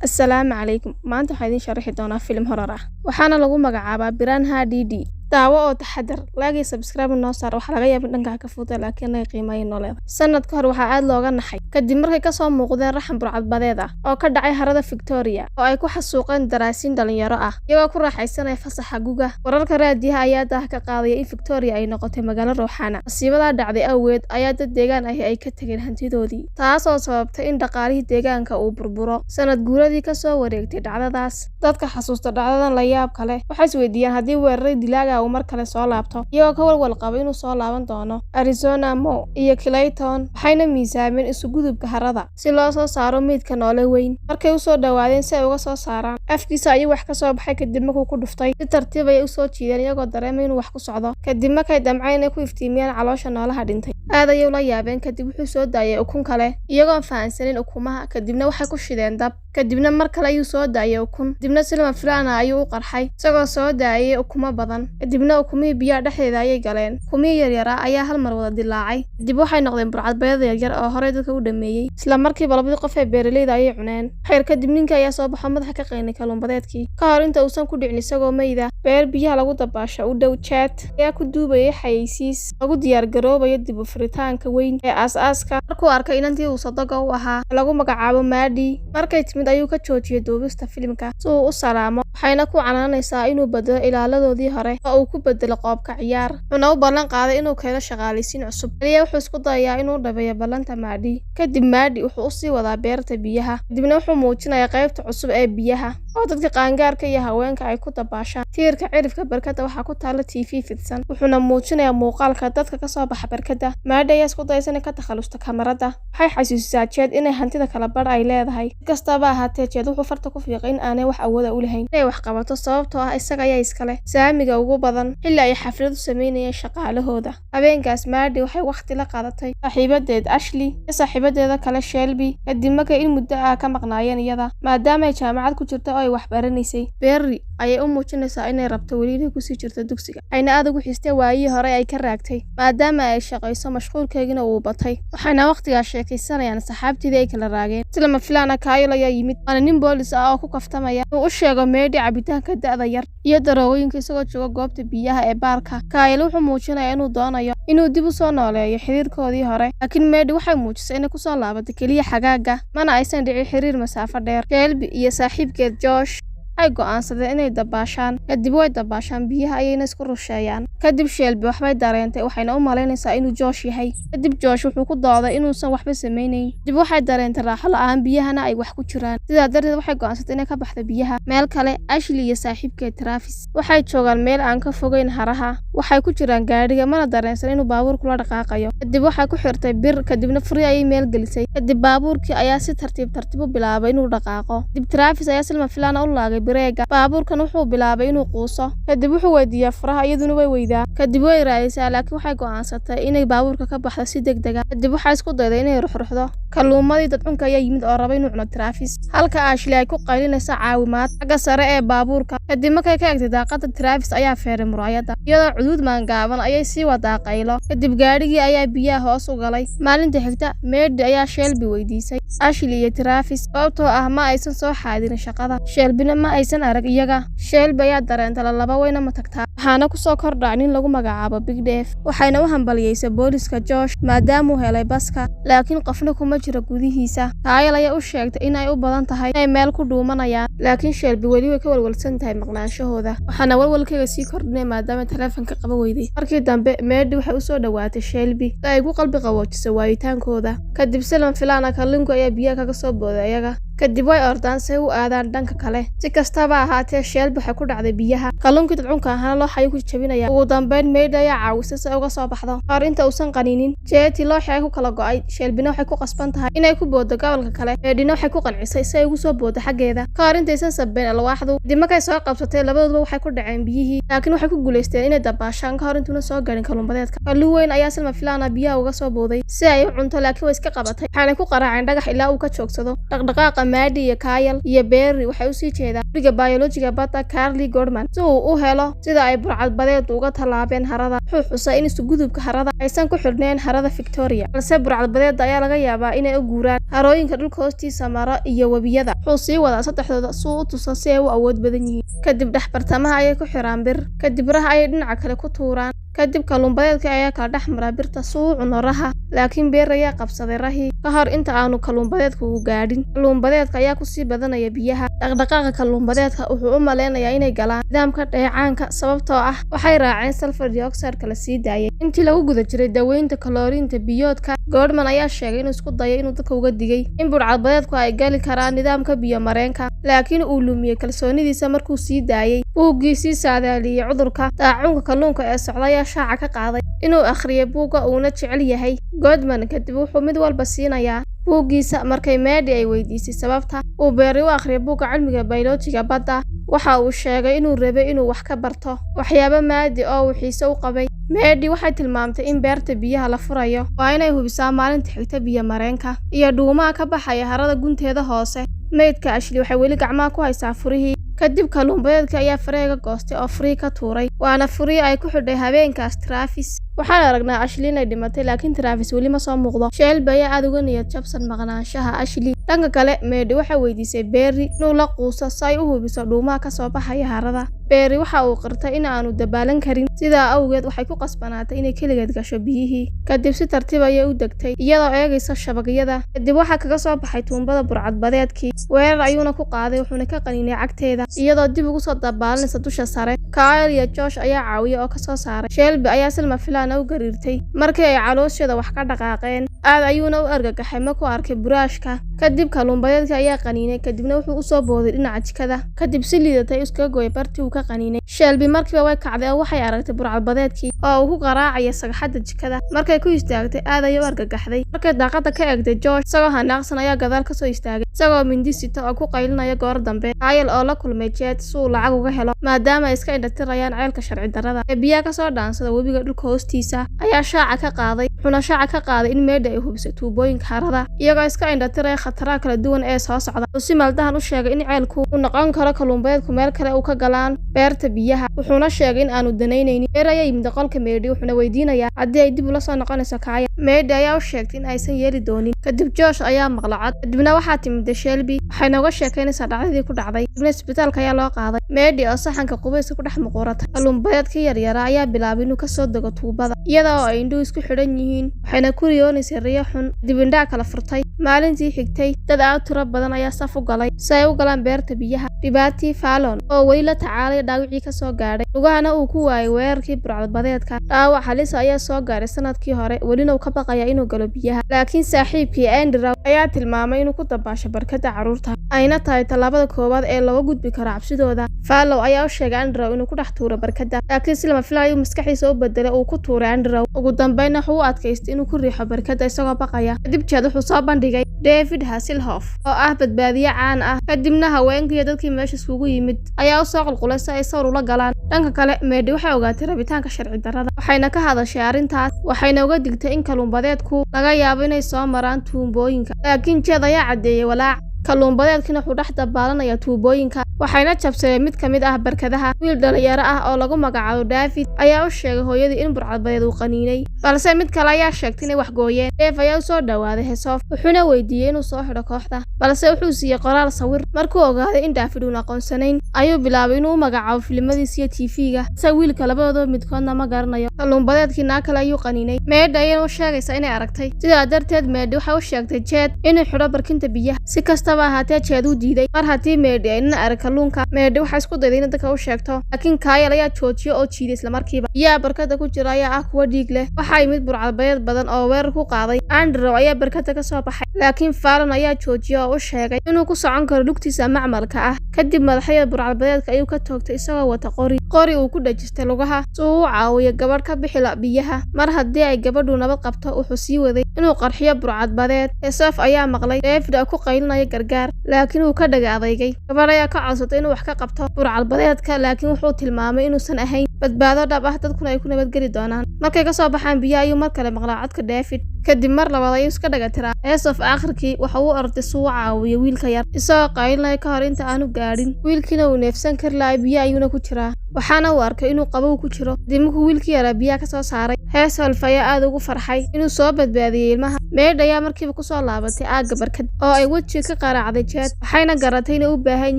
Assalaamu calaykum. Maanta waxaan idiin sharxi doonaa filim horor ah. Waxaana lagu magacaabaa Piranha DD. Daawo oo taxadar. Like iyo subscribe noo saar. Waxaa laga yaabaa dhanka ka fuuta laakiin ay qiimayn noo leedahay. Sanad ka hor waxaa aad looga naxay kadib markay ka soo muuqdeen raxan burcadbadeed ah oo ka dhacay harada Victoria oo ay ku xasuuqeen daraasiin dhalinyaro ah iyagoo ku raaxaysanaya fasaxa guga. Wararka raadiyaha ayaa dah ka qaadaya in Victoria ay noqotay magaalo ruuxaana. Masiibada dhacday awgeed ayaa dad deegaan ah ay ka tageen hantidoodii, taasoo sababtay in dhaqaalihii deegaanka uu burburo. Sanad guuradii ka soo wareegtay dhacdadaas, dadka xasuusta dhacdadan la yaab kale waxay isweydiiyaan haddii weeraray dilaaga uu mar kale soo laabto, iyagoo ka walwal qaba inuu soo laaban doono. Arizona Mo iyo Clayton waxayna miisaameen isu gudubka harada si loo soo saaro meydka noole weyn. Markay u soo dhawaadeen si ay uga soo saaraan, afkiisa ayuu wax ka soo baxay kadib markuu ku dhuftay. Si tartiib ay u soo jiideen iyagoo dareemay inuu wax ku socdo. Kadib markay damceen inay ku iftiimiyaan caloosha noolaha dhintay, aad ayay ula yaabeen. Kadib wuxuu soo daayay ukun kale iyagoon fahansanin ukumaha. Kadibna waxay ku shideen dab. Kadibna mar kale ayuu soo daayay ukun. Kadibna si lama filaan ah ayuu u qarxay isagoo soo daayay ukumo badan. Kadibna ukumihii biyaha dhexdeeda ayay galeen. Ukumihii yaryara ayaa hal mar wada dilaacay. Kadib waxay noqdeen burcadbadeed yaryar oo horey dadka u dhameeyay. Isla markiiba labadii qof ee beeraleyda ayay cuneen. Xeer kadib ninka ayaa soo baxo madaxa ka qeynay kalluunbadeedkii ka hor inta uusan ku dhicin isagoo meyda. Beer biyaha lagu dabaasho u dhow chat ayaa ku duubayay xayeysiis lagu diyaar garoobayo dib u furitaanka weyn ee aasaaska. Markuu arkay inantii uu sadoga u ahaa lagu magacaabo Maddie, markay timid ayuu ka joojiyay duubista filimka si uu u salaamo, waxayna ku canaanaysaa inuu bedelo ilaaladoodii hore oo uu ku bedelo qoobka ciyaar. Wuxuuna u ballan qaaday inuu keeno shaqaaleysiin cusub. Kaliya wuxuu isku dayayaa inuu dhabeeyo ballanta Maddie. Kadib Maddie wuxuu u sii wadaa beerta biyaha. Kadibna wuxuu muujinayaa qaybta cusub ee biyaha oo dadka qaangaarka iyo haweenka ay ku dabaashaan. Tiirka cirifka barkada waxaa ku taala TV fidsan, wuxuuna muujinayaa muuqaalka dadka ka soo baxa barkada. Maddie ayaa isku dayaysa inay ka takhalusto kamarada. Waxay xasuusisaa Jed inay hantida kala badh ay leedahay. Si kastaba ahaatee, Jed wuxuu farta ku fiiqay in aanay wax awooda u lahayn inay wax qabato sababtoo ah isaga ayaa iska leh saamiga ugu badan xilli ay xaflad u sameynayeen shaqaalahooda. Habeenkaas Maddie waxay waqti la qaadatay saaxiibadeed Ashley iyo saaxiibadeeda kale Shelby kadib markay in muddo ah ka maqnaayeen iyada, maadaama ay jaamacad ku jirto oo ay wax baranaysay. Berry ayay u muujinaysaa inay rabto weli inay kusii jirto dugsiga, ayna aad ugu xistay waayihii hore ay ka raagtay maadaama ay shaqayso mashquulkeegina uu batay. Waxayna waqtigaas sheekaysanayaan saxaabtiidii ay kala raageen. Si lama filaan ah Kyle ayaa yimid, waana nin boolis ah oo ku kaftamaya inuu u sheego Maddie cabitaanka da'da yar iyo daroogooyinka isagoo jooga goobta biyaha ee baarka. Kyle wuxuu muujinayaa inuu doonayo inuu dib u soo nooleeyo xiriirkoodii hore, laakiin Maddie waxay muujisay inay ku soo laabato keliya xagaaga, mana aysan dhicin xiriir masaafo dheer. Shelby iyo saaxiibkeed Josh ay go'aansadeen inay dabaashaan. Kadib way dabaashaan biyaha ayayna isku rusheeyaan. Kadib Shelby waxbay dareentay, waxayna u malaynaysaa inuu Josh yahay. Kadib Josh wuxuu ku dooday inuusan waxba sameynayn. Dib waxay dareentay raaxo la'aan biyahana ay wax ku jiraan. Sidaa darteed waxay go'aansatay inay ka baxdo biyaha. Meel kale, Ashley iyo saaxiibkeed Travis waxay joogaan meel aan ka fogeyn haraha. Waxay ku jiraan gaadhiga mana dareensan inuu baabuurku la dhaqaaqayo. Kadib waxay ku xirtay bir, kadibna furi ayay meel gelisay. Kadib baabuurkii ayaa si tartiib u bilaabay inuu dhaqaaqo. Kadib Travis ayaa si lama filaan ah u laagay bireega. Baabuurkan wuxuu bilaabay inuu quuso. Kadib wuxuu weydiiyay furaha, iyaduna way weydaa. Kadib way raadisay laakiin waxay go'aansatay inay baabuurka ka baxdo si degdeg ah. Kadib waxay isku dayday inay ruxruxdo. Kalluumadii dadcunka ayaa yimid oo rabay inuu cuno Travis, halka Ashley ay ku qaylinayso caawimaad xagga sare ee baabuurka. Kadib markay ka egtay daaqada, Travis ayaa feeray muraayada, iyadoo cuduud maangaaban ayay sii wadaa qaylo. Kadib gaadhigii ayaa biyaha hoos u galay. Maalinta xigta, Maddie ayaa Shelby weydiisay Ashley iyo Travis sababtoo ah ma aysan soo xaadirin shaqada. Shelbyna ma aysan arag iyaga. Shelby ayaa dareentay laba wayna ma tagtaa. Waxaana ku soo kordhacay nin lagu magacaabo Big Dave, waxayna u hambalyeysay booliska Josh maadaama uu helay baska, laakiin qofna kuma jiro gudihiisa. Kyle ayaa u sheegtay in ay u badan tahay inay meel ku dhuumanayaan, laakiin Shelby weli way ka walwalsan tahay maqnaanshahooda. Waxaana walwalkeega sii kordhinay maadaama taleefanka qaba weyday. Markii dambe Maddie waxay u soo dhawaatay Shelby si ay ugu qalbi qaboojiso waayitaankooda. Kadib si lama filaan ah kalluunka ayaa biyaha kaga soo booday iyaga. Kadib way ordaan si ay u aadaan dhanka kale. Si kastaba ahaatee, Shelby waxay ku dhacday biyaha. Kalluunkii dadcunka ahana loox ayuu ku jabinaya. Ugu dambeyn Maddie ayaa caawisay si ay uga soo baxdo hor inta uusan qaniinin. Jed looxii ay ku kala go'ay. Shelbyna waxay ku qasban tahay inay ku booddo gobolka kale. Maddie waxay ku qancisay si ay ugu soo booddo xaggeeda ka hor intaysan sabbayn alwaaxdu. Kadib markay soo qabsatay, labadooduba waxay ku dhaceen biyihii, laakiin waxay ku guuleysteen inay dabaashaan ka hor intuuna soo gaadhin kalluunbadeedka. Kalluun weyn ayaa si lama filaan ah biyaha uga soo booday si ay u cunto, laakiin way iska qabatay. Waxaanay ku qaraaceen dhagax ilaa uu ka joogsado. Dhaqdhaqaaqa ah Maddie iyo Kyle iyo Barry waxay u sii jeedaan guriga biologiga badda Carly Goodman si uu u helo sida ay burcadbadeedu uga tallaabeen harada. Wuxuu xusay in isugudubka harada aysan ku xidhnayn harada Victoria, balse burcadbadeeda ayaa laga yaabaa inay u guuraan harooyinka dhulka hoostiisa mara iyo webiyada. Wuxuu sii wadaa saddexdooda si uu u tuso si ay u awood badan yihiin. Kadib dhexbartamaha ayay ku xiraan bir, kadib raha ayay dhinaca kale ku tuuraan. kadib kalluunbadeedka ayaa kala dhex mara birta si uu u cuno raha, laakiin Barry ayaa qabsaday rahii ka hor inta aanu kalluunbadeedku u gaadhin. Kalluunbadeedka ayaa ku sii badanaya biyaha. Dhaqdhaqaaqa kalluunbadeedka wuxuu u maleynayaa inay galaan nidaamka dheecaanka sababtoo ah waxay raaceen sulfur dioxide la sii daayay. Intii lagu guda jiray daweynta kalooriinta biyoodka, Goodman ayaa sheegay inuu isku dayo inuu dadka uga digay in burcadbadeedku ay gali karaan nidaamka biyo-mareenka, laakiin uu lumiyay kalsoonidiisa markuu sii daayay. Buuggiisii saadaaliyay cudurka daacuunka kalluunka ee socda ayaa shaaca ka qaaday inuu akhriyay buugga uuna jecel yahay. Goodman kadib wuxuu mid walba siinayaa buuggiisa. Markay Maddie ay weydiisay sababta uu Barry u akhriyay buugga cilmiga biologiga badda, waxa uu sheegay inuu rabay inuu wax ka barto waxyaabo Maddie oo uu xiise u qabay. Maddie waxay tilmaamtay in beerta biyaha la furayo waa inay hubisaa maalinta xigta biyo-mareenka iyo dhuumaha ka baxaya harada gunteeda hoose. Maydka Ashley waxay weli gacmaha ku haysaa furihii. Kadib kalluunbadeedka ayaa fareega goostay oo furihii ka tuuray, waana furihii ay ku xidhay habeenkaas Travis. Waxaan aragnaa Ashley inay dhimatay, laakiin Travis weli ma soo muuqdo. Shelby ayaa aad uga niyad jabsan maqnaanshaha Ashley. Dhanka kale, Maddie waxay weydiisay Barry inuu la quuso si ay u hubiso dhuumaha ka soo baxaya harada. Barry waxa uu qirtay in aanu dabaalan karin, sidaa awgeed waxay ku qasbanaatay inay keligeed gasho biyihii. Kadib si tartiib ayay u degtay, iyadoo eegaysa shabagyada. Kadib waxaa kaga soo baxay tuumbada burcadbadeedkii. Weerar ayuuna ku qaaday, wuxuuna ka qaniinay cagteeda, iyadoo dib ugu soo dabaalanaysa dusha sare. Kyle iyo Josh ayaa caawiyay oo ka soo saaray. Shelby ayaa si lama filaan ah u gariirtay markii ay caloosheeda wax ka dhaqaaqeen. Aad ayuuna u argagaxay markuu arkay buraashka. Kadib kalluunbadeedka ayaa qaniinay, kadibna wuxuu u soo booday dhinaca jikada. Kadib si liidatay iskaga gooyay bartii uu ka qaniinay. Shelby markiiba way kacday oo waxay aragtay burcadbadeedkii oo uu ku qaraacaya sagxadda jikada. Markay ku istaagtay, aad ayay u argagaxday. Markay daaqadda ka eegtay Josh, isagoo hanaaqsan ayaa gadaal ka soo istaagay, isagoo mindi sita oo ku qaylinaya goor dambe. Kyle oo la kulmay Jed si uu lacag uga helo, maadaama ay iska indhatirayaan ceelka sharci darrada ee biyaha ka soo dhaansada webiga dhulka hoostiisa, ayaa shaaca ka qaaday. Wuxuuna shaaca ka qaaday in Maddie ay hubisay tuubooyinka harada, iyagoo iska indhatiraya khataraha kala duwan ee soo socda. Wuxuu si maldahan u sheegay in ceelku uu noqon karo kalluunbadeedku meel kale u ka galaan beerta biyaha, wuxuuna sheegay in aanu danaynaynin. Barry ayaa yimid qolka Maddie, wuxuuna weydiinayaa haddii ay dib ula soo noqonayso Kyle. Maddie ayaa u sheegtay in aysan yeeli doonin. Kadib Josh ayaa maqla cod, kadibna waxaa timid Shelby, waxayna uga sheekaynaysaa dhacdadii ku dhacday. Kadibna isbitaalka ayaa loo qaaday. Maddie oo saxanka qubayska ku dhex muquuratay kalluunbadeedkii yaryara ayaa bilaabay inuu ka soo dego tuubada, iyada oo ay indhuhu isku xidhan yihiin, waxayna ku riyoonaysay riyo xun. Kadib indhaha kala furtay. Maalintii xigtay, dad aad u tiro badan ayaa saf u galay si ay u galaan beerta biyaha. Dhibaatii Fallon oo weli la tacaalaya dhaawacii ka soo gaadhay, lugahana uu ku waayay weerarkii burcadbadeedka. Dhaawac halis ayaa soo gaadhay sanadkii hore, welina uu ka baqayaa inuu galo biyaha. Laakiin saaxiibkii Andrew ayaa tilmaamay inuu ku dabaasho barkadda carruurta, ayna tahay tallaabada koowaad ee looga gudbi karo cabsidooda. Fallon ayaa u sheegay Andrew inuu ku dhex tuuro barkadda, laakiin si lama filaan ayuu maskaxdiisa u bedelay oo uu ku tuuray Andrew. Ugu dambeynna wuxuu u adkaystay inuu ku riixo barkadda isagoo baqaya. Kadib Jed wuxuu soo bandhigay David Hasselhoff oo ah badbaadiye caan ah. Kadibna haweenkii iyo dadkii meesha isugu yimid ayaa u soo qulqulay si ay sawir ula galaan. Dhanka kale, Maddie waxay ogaatay rabitaanka sharci darrada, waxayna ka hadashay arrintaas, waxayna uga digtay in kalluunbadeedku laga yaabo inay soo maraan tuubooyinka. Laakiin Jed ayaa caddeeyay walaac. Kalluunbadeedkina wuxuu dhex dabaalanaya tuubooyinka, waxayna jabsadeen mid ka mid ah barkadaha. Wiil dhalinyaro ah oo lagu magacaabo David ayaa u sheegay hooyadii in burcadbadeed uu qaniinay, balse mid kale ayaa sheegtay inay wax gooyeen. Dave ayaa u soo dhawaaday Hasselhoff, wuxuuna weydiiyey inuu soo xidho kooxda, balse wuxuu siiyey qoraal sawir. Markuu ogaaday in David uun aqoonsanayn, ayuu bilaabay inuu u magacaabo filimadiisa iyo TV-ga, se wiilka labadooda midkoodna ma garanayo. Kalluunbadeedkii naag kale ayuu qaniinay. Maddie ayayna u sheegaysaa inay aragtay, sidaa darteed Maddie waxay u sheegtay Jed inuu xidho barkinta biyaha. Si kastaba ahaatee, Jed uu diiday. Mar haddii Maddie aynana arag kalluunka, Maddie waxay isku dayday inay dadka u sheegto, laakiin Kyle ayaa joojiyay oo jiiday isla markiiba. Biyaha barkadda ku jira ayaa ah kuwo dhiig leh. Waxaa yimid burcadbadeed badan oo weerar ku qaaday. Andrew ayaa barkadda ka soo baxay, laakiin Fallon ayaa joojiyay oo u sheegay inuu ku socon karo lugtiisa macmalka ah. Kadib madaxyada burcadbadeedka ayuu ka toogtay isagoo wata qori uu ku dhajistay lugaha si uu u caawiyo gabadh ka bixi la biyaha. Mar haddii ay gabadhu nabad qabto, wuxuu sii waday inuu qarxiyo burcadbadeed. Hasselhoff ayaa maqlay David oo ku qaylinaya gargaar, laakiin wuu ka dhagay adeygay. Gabadh ayaa ka codsatay inuu wax ka qabto burcadbadeedka, laakiin wuxuu tilmaamay inuusan ahayn badbaado dhab ah, dadkuna ay ku nabadgeli doonaan. Markay ka soo baxaan biyaha ayuu mar kale maqlaa codka David. kadib mar labaad ayuu iska dhaga tiraa. Heesof aakhirkii waxa uu orday si uu caawiyo wiilka yar isagoo qaylinaya ka hor inta aanu gaadhin. Wiilkiina uu neefsan kari lahaa biyo ayuuna ku jiraa, waxaana uu arkay inuu qabow ku jiro. Kadib markuu wiilkii yaraa biyaha ka soo saaray, Heesolf ayaa aad ugu farxay inuu soo badbaadiyey ilmaha. Maydh ayaa markiiba ku soo laabatay aagga barkadda oo ay wejiga ka qaraacday Jed, waxayna garatay inay u baahan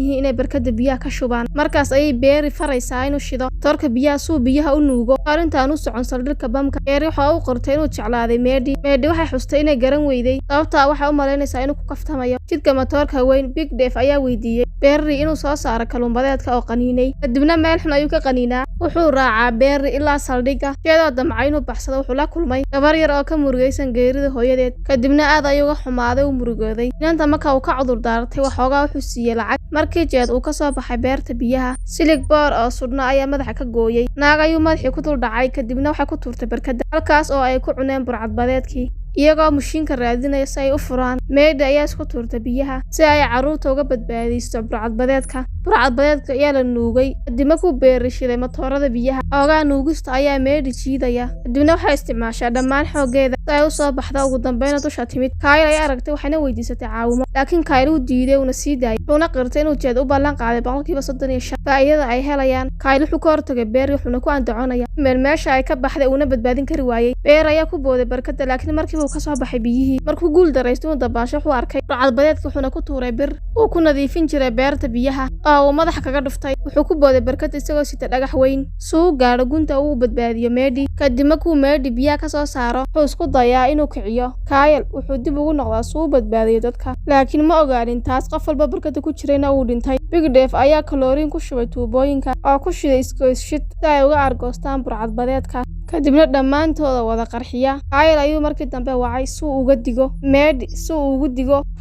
yihiin inay barkadda biyaha ka shubaan. Markaas ayay Beeri faraysaa inuu shido toorka biyaha si uu biyaha u nuugo ka hor intaan u socon saldhigga bamka. Beeri waxa uu qortay inuu jeclaaday Maydh waxay xustay inay garan weyday sababtoo ah waxay u malaynaysaa inuu ku kaftamayo. Jidka matoorka weyn Big Dave ayaa weydiiyey Beeri inuu soo saaro kalluun-badeedka oo qaniinay, kadibna meel xun ayuu ka qaniinaa. Wuxuu raacaa Beeri ilaa saldhigga. Jed oo damcay inuu baxsado wuxuu la kulmay gabar yar oo ka murugaysan geerida hooyadeed, kadibna aad ayuu uga xumaaday u murugooday. Inanta marka uu ka cudur daartay waxoogaa wuxuu siiyey lacag. Markii Jed uu ka soo baxay beerta biyaha, silig boor oo sudhna ayaa madaxa ka gooyey. Naag ayuu madaxii ku dul dhacay, kadibna waxay ku tuurtay barkadda, halkaas oo ay ku cuneen burcadbadeedkii iyagoo mashiinka raadinaya si ay u furaan. Maydh ayaa isku tuurtay biyaha si ay carruurta uga badbaadiso burcadbadeedka. Burcadbadeedka ayaa la nuugay kadib markuu Beeri shiday matoorada biyaha. Oogaa nuugista ayaa Maydh jiidaya, kadibna waxay isticmaashaa dhammaan xooggeeda si ay u soo baxdo. Ugu dambayna dusha timid. Kyle ayaa aragtay waxayna weydiisatay caawimo, laakiin Kyle wuu diiday uuna sii daayay. Wuxuuna qirtay inuu Jed u ballan qaaday 35% faa'iidada ay helayaan. Kyle wuxuu ka hortagay Beeri wuxuuna ku andacoonaya in meesha ay ka baxday uuna badbaadin kari waayey. Beeri ayaa ku booday barkadda, laakiin markiiba uu ka soo baxay biyihii. Markuu guul daraystay inuu dabaasho, wuxuu arkay burcadbadeedka wuxuuna ku tuuray bir uu ku nadiifin jiray beerta biyaha oo uu madaxa kaga dhuftay. Wuxuu ku booday barkadda isagoo sita dhagax weyn si uu gaadho gunta uu badbaadiyo Maydh. Kadib markuu Maydh biyaha ka soo saaro, wuxuu isku dayaa inuu kiciyo Kyle. Wuxuu dib ugu noqdaa si uu badbaadiyo dadka, laakiin ma ogaanin taas qof walba barkadda ku jirayna uu dhintay. Big Dave ayaa kalooriin ku shubay tuubooyinka oo ku shiday iskooshid si ay uga argoostaan burcadbadeedka, kadibna dhammaantooda wada qarxiya. Kyle ayuu markii dambe wacay si uu uga digo Maydh.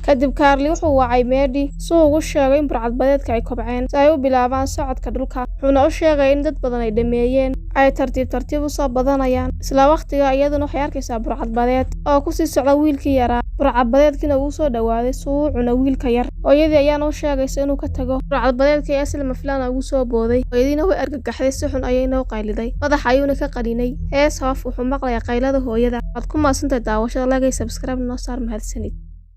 Kadib Carly wuxuu wacay Maydh si uu ugu sheego in burcadbadeedka ay kobceen si ay u bilaabaan socodka dhulka. Wuxuuna u sheegay in dad badan ay dhameeyeen, ay tartiib tartiib u soo badanayaan. Isla waqtiga iyaduna waxay arkaysaa burcadbadeed oo ku sii socda wiilkii yaraa. Burcadbadeedkiina wuu soo dhawaaday si uu u cuno wiilka yar. Hooyadii ayaana u sheegaysa inuu ka tago. Burcadbadeedkii ayaa si lama filaan ugu soo booday. Hooyadiina way argagaxday, si xun ayayna u qayliday, madaxa ayuuna ka qaniinay. Heesof wuxuu maqlayaa qaylada hooyada. Waad ku mahadsantahay daawashada. Like iyo subscribe noo saar. Mahadsanid.